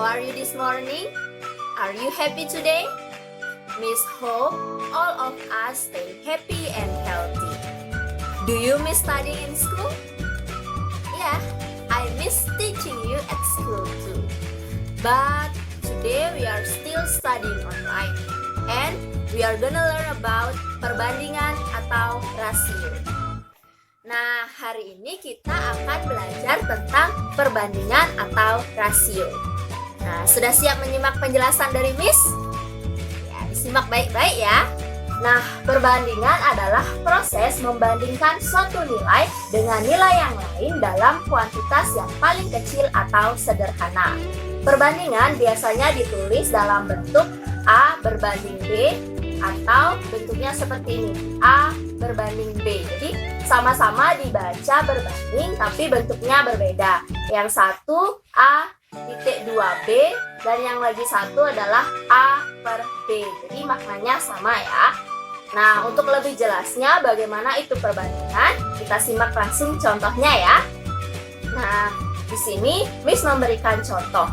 How are you this morning? Are you happy today? Miss hope all of us stay happy and healthy. Do you miss studying in school? Yeah, I miss teaching you at school too. But today we are still studying online and we are gonna learn about perbandingan atau rasio. Nah, hari ini kita akan belajar tentang perbandingan atau rasio. Nah, sudah siap menyimak penjelasan dari Miss? Ya, disimak baik-baik ya. Nah, perbandingan adalah proses membandingkan suatu nilai dengan nilai yang lain dalam kuantitas yang paling kecil atau sederhana. Perbandingan biasanya ditulis dalam bentuk A berbanding B atau bentuknya seperti ini, A berbanding B. Jadi sama-sama dibaca berbanding tapi bentuknya berbeda. Yang satu A titik 2B dan yang lagi satu adalah A per B. Jadi maknanya sama ya. Nah, untuk lebih jelasnya bagaimana itu perbandingan, kita simak langsung contohnya ya. Nah, di sini Miss memberikan contoh.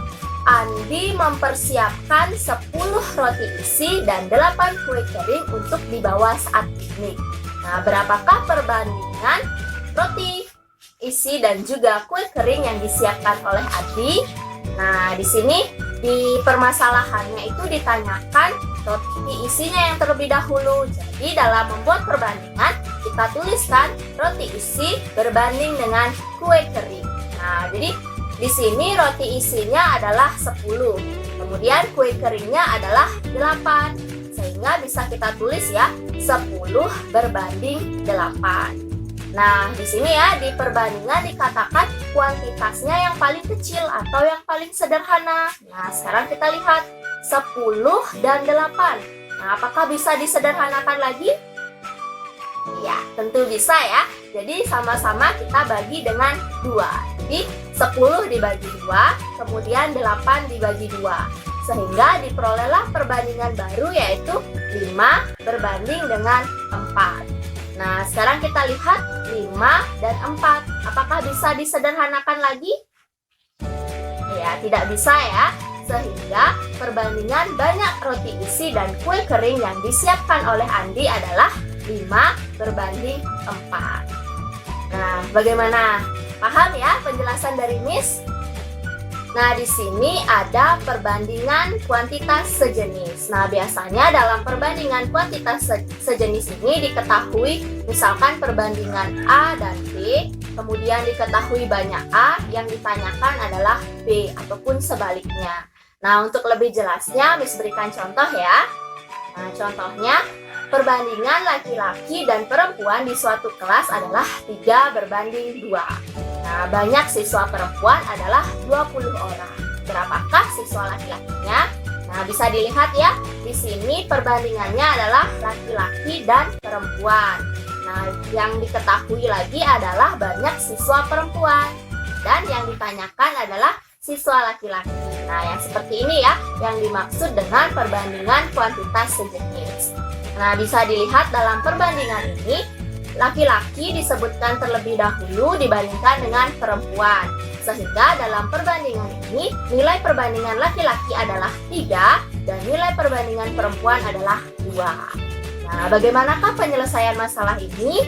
Andi mempersiapkan 10 roti isi dan 8 kue kering untuk dibawa saat piknik. Nah, berapakah perbandingan roti isi dan juga kue kering yang disiapkan oleh Andi? Nah, di sini di permasalahannya itu ditanyakan roti isinya yang terlebih dahulu. Jadi dalam membuat perbandingan, kita tuliskan roti isi berbanding dengan kue kering. Nah, jadi di sini roti isinya adalah 10. Kemudian kue keringnya adalah 8. Sehingga bisa kita tulis ya, 10 berbanding 8. Nah, di sini ya, di perbandingan dikatakan kuantitasnya yang paling kecil atau yang paling sederhana. Nah, sekarang kita lihat 10 dan 8. Nah, apakah bisa disederhanakan lagi? Ya, tentu bisa ya. Jadi sama-sama kita bagi dengan 2. Jadi 10 dibagi 2, kemudian 8 dibagi 2. Sehingga diperolehlah perbandingan baru yaitu 5 berbanding dengan 4. Nah, sekarang kita lihat 5 dan 4. Apakah bisa disederhanakan lagi? Ya, tidak bisa ya. Sehingga perbandingan banyak roti isi dan kue kering yang disiapkan oleh Andi adalah 5 berbanding 4. Nah, bagaimana? Paham ya penjelasan dari Miss? Nah, di sini ada perbandingan kuantitas sejenis. Nah, biasanya dalam perbandingan kuantitas sejenis ini diketahui misalkan perbandingan A dan B, kemudian diketahui banyak A, yang ditanyakan adalah B ataupun sebaliknya. Nah, untuk lebih jelasnya Miss berikan contoh ya. Nah, contohnya perbandingan laki-laki dan perempuan di suatu kelas adalah 3 berbanding 2. Nah, banyak siswa perempuan adalah 20 orang. Berapakah siswa laki-lakinya? Nah, bisa dilihat ya, di sini perbandingannya adalah laki-laki dan perempuan. Nah, yang diketahui lagi adalah banyak siswa perempuan. Dan yang ditanyakan adalah siswa laki-laki. Nah, yang seperti ini ya, yang dimaksud dengan perbandingan kuantitas sejenis. Nah, bisa dilihat dalam perbandingan ini, laki-laki disebutkan terlebih dahulu dibandingkan dengan perempuan. Sehingga dalam perbandingan ini, nilai perbandingan laki-laki adalah 3 dan nilai perbandingan perempuan adalah 2. Nah, bagaimanakah penyelesaian masalah ini?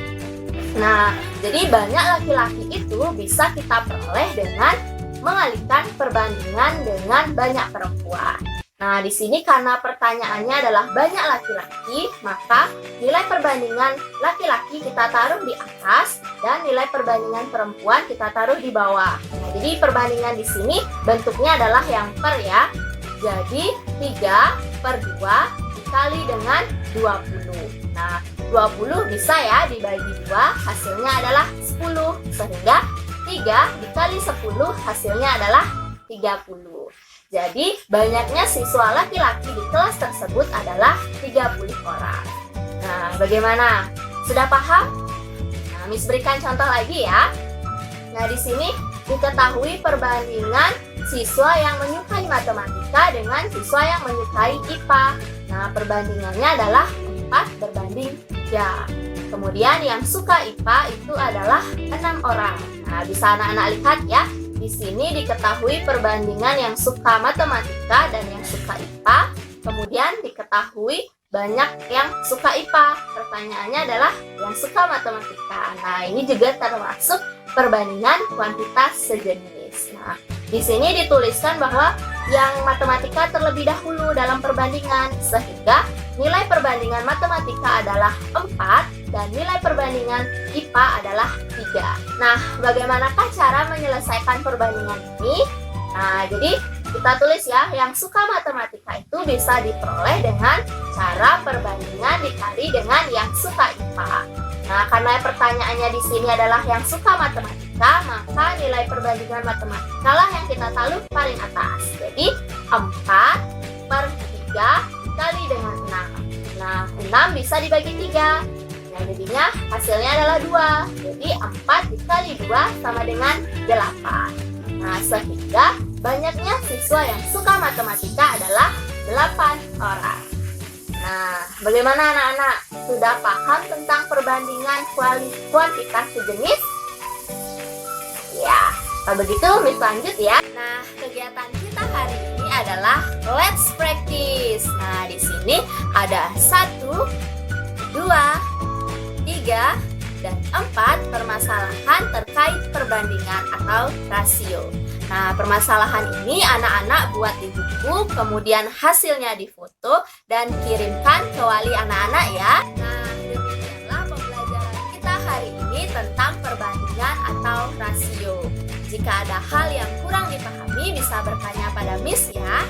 Nah, jadi banyak laki-laki itu bisa kita peroleh dengan mengalihkan perbandingan dengan banyak perempuan. Nah, di sini karena pertanyaannya adalah banyak laki-laki, maka nilai perbandingan laki-laki kita taruh di atas dan nilai perbandingan perempuan kita taruh di bawah. Nah, jadi perbandingan di sini bentuknya adalah yang per ya. Jadi 3 per 2 dikali dengan 20. Nah, 20 bisa ya dibagi 2, hasilnya adalah 10. Sehingga 3 dikali 10 hasilnya adalah 30. Jadi, banyaknya siswa laki-laki di kelas tersebut adalah 30 orang. Nah, bagaimana? Sudah paham? Nah, Miss berikan contoh lagi ya. Nah, di sini diketahui perbandingan siswa yang menyukai matematika dengan siswa yang menyukai IPA. Nah, perbandingannya adalah 4 berbanding 3. Kemudian yang suka IPA itu adalah 6 orang. Nah, bisa anak-anak lihat ya. Di sini diketahui perbandingan yang suka matematika dan yang suka IPA. Kemudian diketahui banyak yang suka IPA. Pertanyaannya adalah yang suka matematika. Nah, ini juga termasuk perbandingan kuantitas sejenis. Nah, di sini dituliskan bahwa yang matematika terlebih dahulu dalam perbandingan, sehingga nilai perbandingan matematika adalah 4 dan nilai perbandingan IPA adalah 3. Nah, bagaimanakah cara menyelesaikan perbandingan ini? Nah, jadi kita tulis ya, yang suka matematika itu bisa diperoleh dengan cara perbandingan dikali dengan yang suka IPA. Nah, karena pertanyaannya di sini adalah yang suka matematika, maka nilai perbandingan matematika lah yang kita taruh paling atas. Jadi, 4/3 dikali dengan 6. Nah, 6 bisa dibagi 3. Nah, jadinya hasilnya adalah 2. Jadi, 4 dikali 2 sama dengan 8. Nah, sehingga banyaknya siswa yang suka matematika adalah 8 orang. Nah, bagaimana anak-anak? Sudah paham tentang perbandingan kuantitas sejenis? Ya, kalau begitu Miss lanjut ya. Nah, kegiatan kita hari ini adalah let's practice. Nah, di sini ada 1, 2, 3, dan 4 permasalahan terkait perbandingan atau rasio. Nah, permasalahan ini anak-anak buat di buku, kemudian hasilnya difoto dan kirimkan ke wali anak-anak ya. Nah, demikianlah pembelajaran kita hari ini tentang perbandingan atau rasio. Jika ada hal yang kurang dipahami, bisa bertanya pada Miss ya.